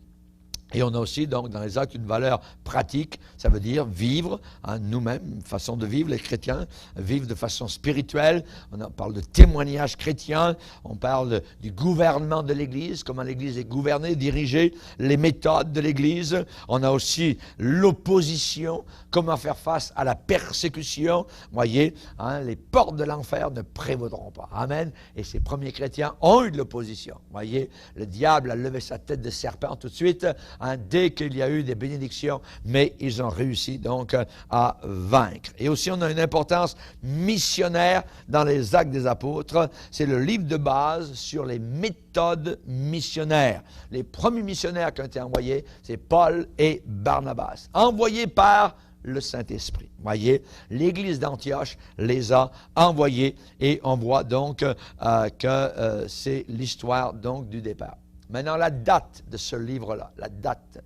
Et on a aussi, donc, dans les Actes, une valeur pratique, ça veut dire vivre, nous-mêmes, une façon de vivre, les chrétiens, vivre de façon spirituelle. On parle de témoignage chrétien, on parle du gouvernement de l'Église, comment l'Église est gouvernée, dirigée, les méthodes de l'Église. On a aussi l'opposition, comment faire face à la persécution. Vous voyez, les portes de l'enfer ne prévaudront pas. Amen. Et ces premiers chrétiens ont eu de l'opposition. Vous voyez, le diable a levé sa tête de serpent tout de suite, dès qu'il y a eu des bénédictions, mais ils ont réussi donc à vaincre. Et aussi, on a une importance missionnaire dans les Actes des Apôtres. C'est le livre de base sur les méthodes missionnaires. Les premiers missionnaires qui ont été envoyés, c'est Paul et Barnabas, envoyés par le Saint-Esprit. Vous voyez, l'Église d'Antioche les a envoyés et on voit donc que c'est l'histoire donc du départ. Maintenant, la date de ce livre-là, la date.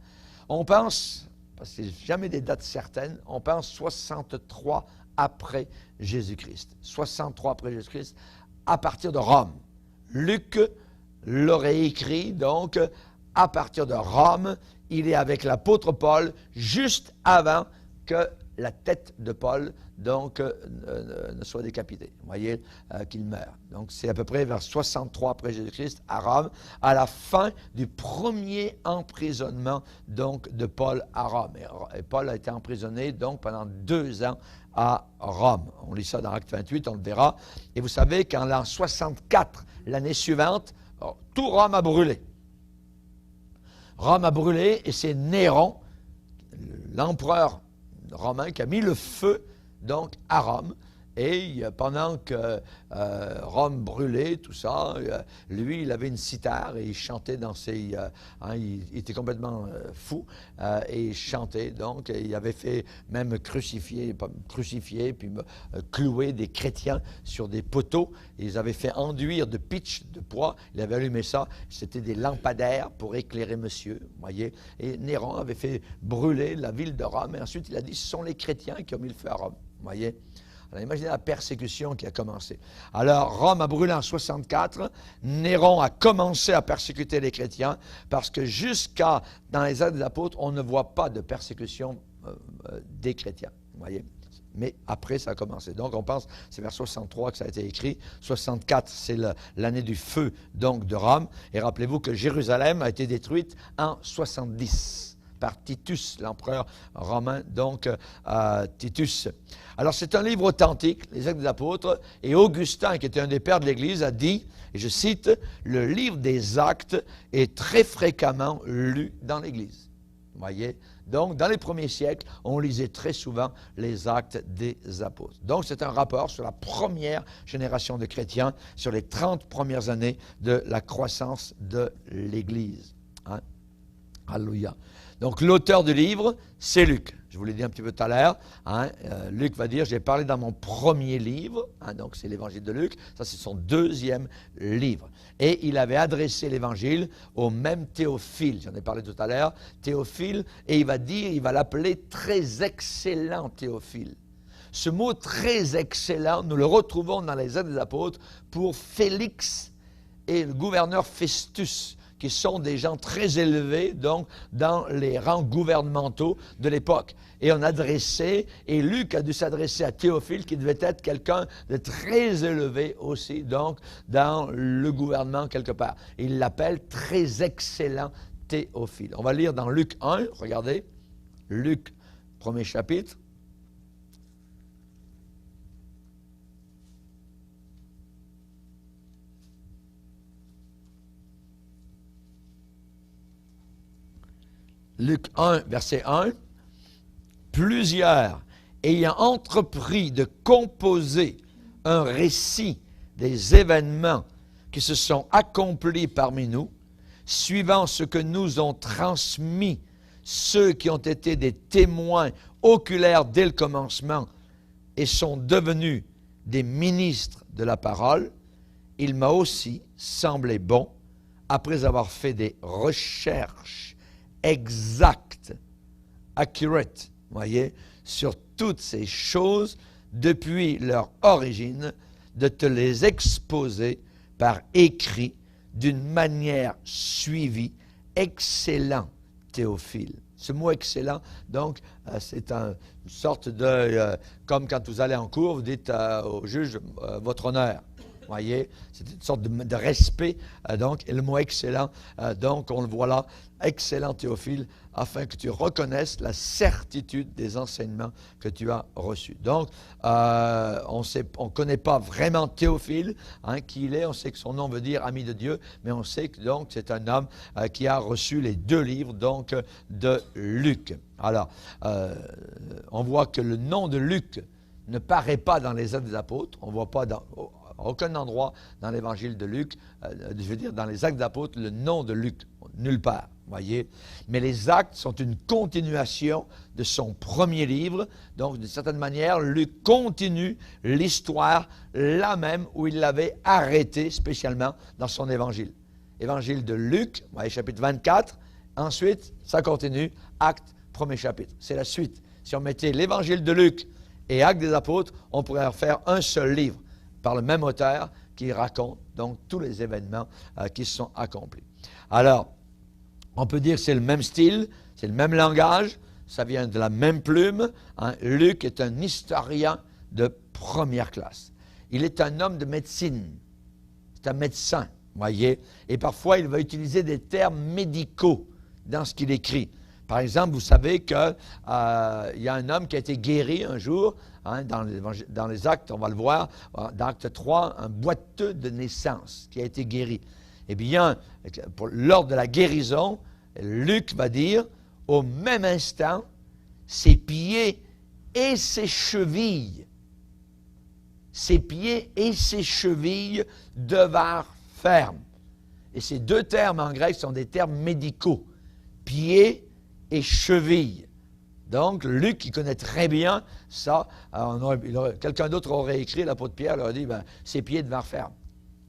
On pense, parce que c'est jamais des dates certaines, on pense 63 après Jésus-Christ. 63 après Jésus-Christ, à partir de Rome. Luc l'aurait écrit, donc, à partir de Rome. Il est avec l'apôtre Paul, juste avant que la tête de Paul, donc, ne soit décapitée. Vous voyez, qu'il meurt. Donc, c'est à peu près vers 63 après Jésus-Christ, à Rome, à la fin du premier emprisonnement, donc, de Paul à Rome. Et Paul a été emprisonné, donc, pendant 2 ans à Rome. On lit ça dans Acte 28, on le verra. Et vous savez qu'en l'an 64, l'année suivante, tout Rome a brûlé. Rome a brûlé et c'est Néron, l'empereur romain, qui a mis le feu donc à Rome Et pendant que Rome brûlait, tout ça, lui, il avait une cithare et il chantait dans ses... il était complètement fou et il chantait. Donc, il avait fait même crucifier puis clouer des chrétiens sur des poteaux. Ils avaient fait enduire de pitch, de poids. Il avait allumé ça. C'était des lampadaires pour éclairer monsieur, voyez. Et Néron avait fait brûler la ville de Rome. Et ensuite, il a dit, ce sont les chrétiens qui ont mis le feu à Rome, voyez. Alors, imaginez la persécution qui a commencé. Alors, Rome a brûlé en 64. Néron a commencé à persécuter les chrétiens parce que jusqu'à dans les Actes des Apôtres, on ne voit pas de persécution des chrétiens. Vous voyez? Mais après, ça a commencé. Donc, on pense, c'est vers 63 que ça a été écrit. 64, c'est l'année du feu, donc, de Rome. Et rappelez-vous que Jérusalem a été détruite en 70. Par Titus, l'empereur romain, donc Titus. Alors, c'est un livre authentique, les Actes des Apôtres, et Augustin, qui était un des pères de l'Église, a dit, et je cite, « Le livre des Actes est très fréquemment lu dans l'Église. » Vous voyez? Donc, dans les premiers siècles, on lisait très souvent les Actes des Apôtres. Donc, c'est un rapport sur la première génération de chrétiens, sur les 30 premières années de la croissance de l'Église. Hein? Alléluia. Donc, l'auteur du livre, c'est Luc. Je vous l'ai dit un petit peu tout à l'heure. Hein, Luc va dire, j'ai parlé dans mon premier livre. Hein, donc, c'est l'Évangile de Luc. Ça, c'est son deuxième livre. Et il avait adressé l'Évangile au même Théophile. J'en ai parlé tout à l'heure. Théophile. Et il va dire, il va l'appeler très excellent Théophile. Ce mot très excellent, nous le retrouvons dans les Actes des Apôtres pour Félix et le gouverneur Festus, qui sont des gens très élevés, donc, dans les rangs gouvernementaux de l'époque. Et on adressait, et Luc a dû s'adresser à Théophile, qui devait être quelqu'un de très élevé aussi, donc, dans le gouvernement quelque part. Il l'appelle très excellent Théophile. On va lire dans Luc 1, regardez, Luc, premier chapitre. Luc 1, verset 1, « Plusieurs, ayant entrepris de composer un récit des événements qui se sont accomplis parmi nous, suivant ce que nous ont transmis ceux qui ont été des témoins oculaires dès le commencement et sont devenus des ministres de la parole, il m'a aussi semblé bon, après avoir fait des recherches exact, accurate, voyez, sur toutes ces choses depuis leur origine, de te les exposer par écrit d'une manière suivie. Excellent, Théophile. Ce mot excellent, donc, c'est une sorte de, comme quand vous allez en cour, vous dites au juge, votre honneur. Voyez, c'est une sorte de respect, donc, et le mot excellent, donc, on le voit là, excellent Théophile, afin que tu reconnaisses la certitude des enseignements que tu as reçus. Donc, on ne connaît pas vraiment Théophile, hein, qui il est, on sait que son nom veut dire ami de Dieu, mais on sait que donc c'est un homme qui a reçu les deux livres, donc, de Luc. Alors, on voit que le nom de Luc ne paraît pas dans les Actes des Apôtres, on ne voit pas dans aucun endroit dans l'Évangile de Luc, je veux dire dans les Actes d'Apôtres, le nom de Luc, nulle part, voyez. Mais les Actes sont une continuation de son premier livre, donc d'une certaine manière, Luc continue l'histoire là même où il l'avait arrêté spécialement dans son Évangile. Évangile de Luc, voyez, chapitre 24, ensuite, ça continue, Actes, premier chapitre. C'est la suite. Si on mettait l'Évangile de Luc et Actes des Apôtres, on pourrait en faire un seul livre, par le même auteur qui raconte donc tous les événements qui se sont accomplis. Alors, on peut dire que c'est le même style, c'est le même langage, ça vient de la même plume. Hein. Luc est un historien de première classe. Il est un homme de médecine, c'est un médecin, voyez, et parfois il va utiliser des termes médicaux dans ce qu'il écrit. Par exemple, vous savez qu'il y a un homme qui a été guéri un jour, hein, dans les Actes, on va le voir, dans Acte 3, un boiteux de naissance qui a été guéri. Eh bien, lors de la guérison, Luc va dire, au même instant, ses pieds et ses chevilles ses pieds et ses chevilles devinrent fermes. Et ces deux termes en grec sont des termes médicaux, pieds et chevilles. Donc, Luc, qui connaît très bien ça, quelqu'un d'autre aurait écrit, l'apôtre Pierre leur a dit, ses pieds devinrent fermes.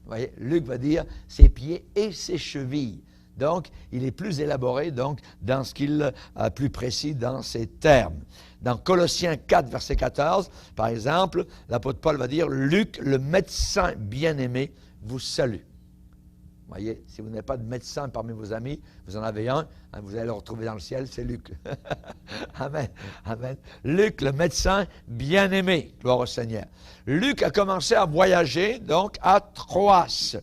Vous voyez, Luc va dire ses pieds et ses chevilles. Donc, il est plus élaboré donc, dans ce qu'il a plus précis dans ses termes. Dans Colossiens 4, verset 14, par exemple, l'apôtre Paul va dire, Luc, le médecin bien-aimé, vous salue. Vous voyez, si vous n'avez pas de médecin parmi vos amis, vous en avez un, vous allez le retrouver dans le ciel, c'est Luc. Amen, amen. Luc, le médecin bien-aimé, gloire au Seigneur. Luc a commencé à voyager, donc, à Troas.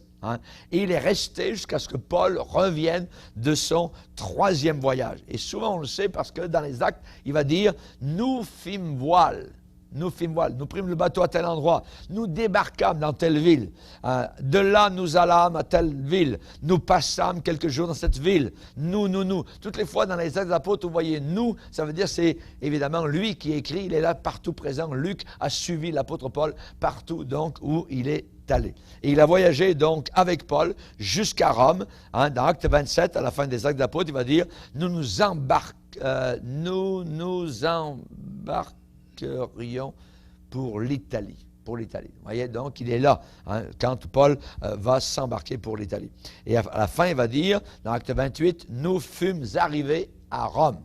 Et il est resté jusqu'à ce que Paul revienne de son 3e voyage. Et souvent, on le sait parce que dans les Actes, il va dire, nous fîmes voile. Nous prîmes le bateau à tel endroit, nous débarquâmes dans telle ville, de là nous allâmes à telle ville, nous passâmes quelques jours dans cette ville, nous. Toutes les fois dans les Actes des Apôtres, vous voyez nous, ça veut dire c'est évidemment lui qui écrit, il est là partout présent. Luc a suivi l'apôtre Paul partout donc où il est allé. Et il a voyagé donc avec Paul jusqu'à Rome. Dans Acte 27, à la fin des Actes des Apôtres, il va dire, nous nous embarquerions pour l'Italie. Vous voyez, donc il est là quand Paul va s'embarquer pour l'Italie. Et à la fin, il va dire, dans Acte 28, nous fûmes arrivés à Rome.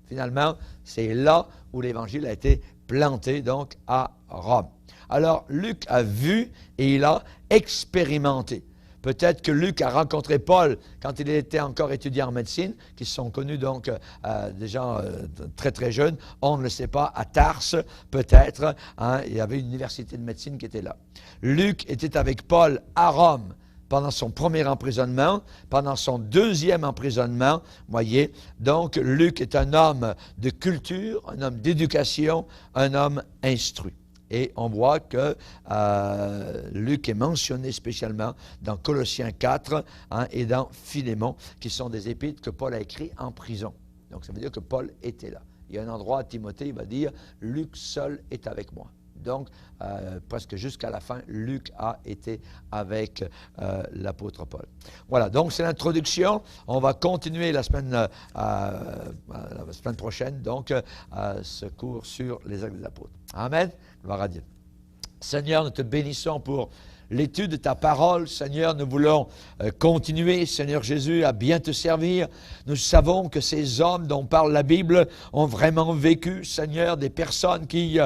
Finalement, c'est là où l'Évangile a été planté, donc à Rome. Alors, Luc a vu et il a expérimenté. Peut-être que Luc a rencontré Paul quand il était encore étudiant en médecine, qui se sont connus donc des gens très très jeunes. On ne le sait pas, à Tarse peut-être. Il y avait une université de médecine qui était là. Luc était avec Paul à Rome pendant son premier emprisonnement, pendant son 2e emprisonnement, voyez. Donc, Luc est un homme de culture, un homme d'éducation, un homme instruit. Et on voit que Luc est mentionné spécialement dans Colossiens 4 et dans Philémon, qui sont des épîtres que Paul a écrits en prison. Donc, ça veut dire que Paul était là. Il y a un endroit à Timothée, il va dire « Luc seul est avec moi ». Donc, presque jusqu'à la fin, Luc a été avec l'apôtre Paul. Voilà, donc c'est l'introduction. On va continuer la semaine prochaine, donc, ce cours sur les actes des apôtres. Amen. Gloire à Dieu. Seigneur, nous te bénissons pour l'étude de ta parole. Seigneur, nous voulons continuer, Seigneur Jésus, à bien te servir. Nous savons que ces hommes dont parle la Bible ont vraiment vécu, Seigneur, des personnes qui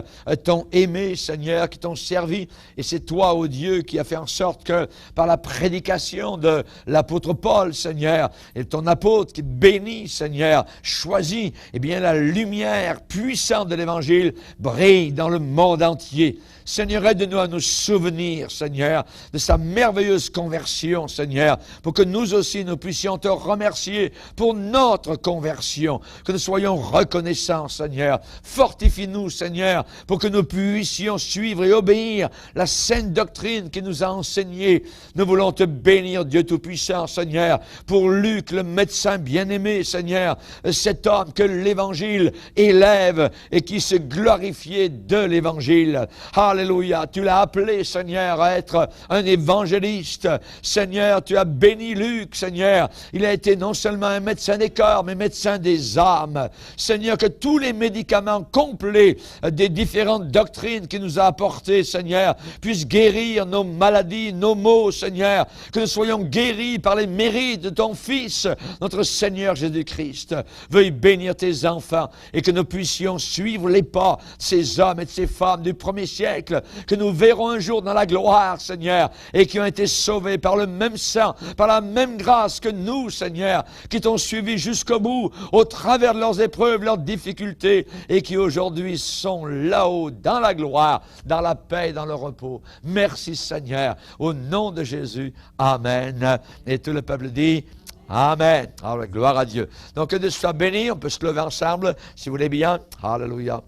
t'ont aimé, Seigneur, qui t'ont servi. Et c'est toi, ô Dieu, qui a fait en sorte que par la prédication de l'apôtre Paul, Seigneur, et ton apôtre qui bénit, Seigneur, choisit, eh bien, la lumière puissante de l'Évangile brille dans le monde entier. Seigneur, aide-nous à nous souvenir, Seigneur, de sa merveilleuse conversion, Seigneur, pour que nous aussi, nous puissions te remercier pour notre conversion, que nous soyons reconnaissants, Seigneur. Fortifie-nous, Seigneur, pour que nous puissions suivre et obéir la sainte doctrine qui nous a enseignée. Nous voulons te bénir, Dieu Tout-Puissant, Seigneur, pour Luc, le médecin bien-aimé, Seigneur, cet homme que l'Évangile élève et qui se glorifiait de l'Évangile. Alléluia, tu l'as appelé, Seigneur, à être un évangéliste. Seigneur, tu as béni Luc, Seigneur. Il a été non seulement un médecin des corps, mais médecin des âmes. Seigneur, que tous les médicaments complets des différentes doctrines qu'il nous a apportées, Seigneur, puissent guérir nos maladies, nos maux, Seigneur. Que nous soyons guéris par les mérites de ton Fils, notre Seigneur Jésus-Christ. Veuille bénir tes enfants et que nous puissions suivre les pas de ces hommes et de ces femmes du premier siècle que nous verrons un jour dans la gloire, Seigneur, et qui ont été sauvés par le même sang, par la même grâce que nous, Seigneur, qui t'ont suivi jusqu'au bout, au travers de leurs épreuves, leurs difficultés, et qui aujourd'hui sont là-haut, dans la gloire, dans la paix, dans le repos. Merci, Seigneur, au nom de Jésus. Amen. Et tout le peuple dit Amen. Alors, gloire à Dieu. Donc, que Dieu soit béni. On peut se lever ensemble, si vous voulez bien. Alléluia.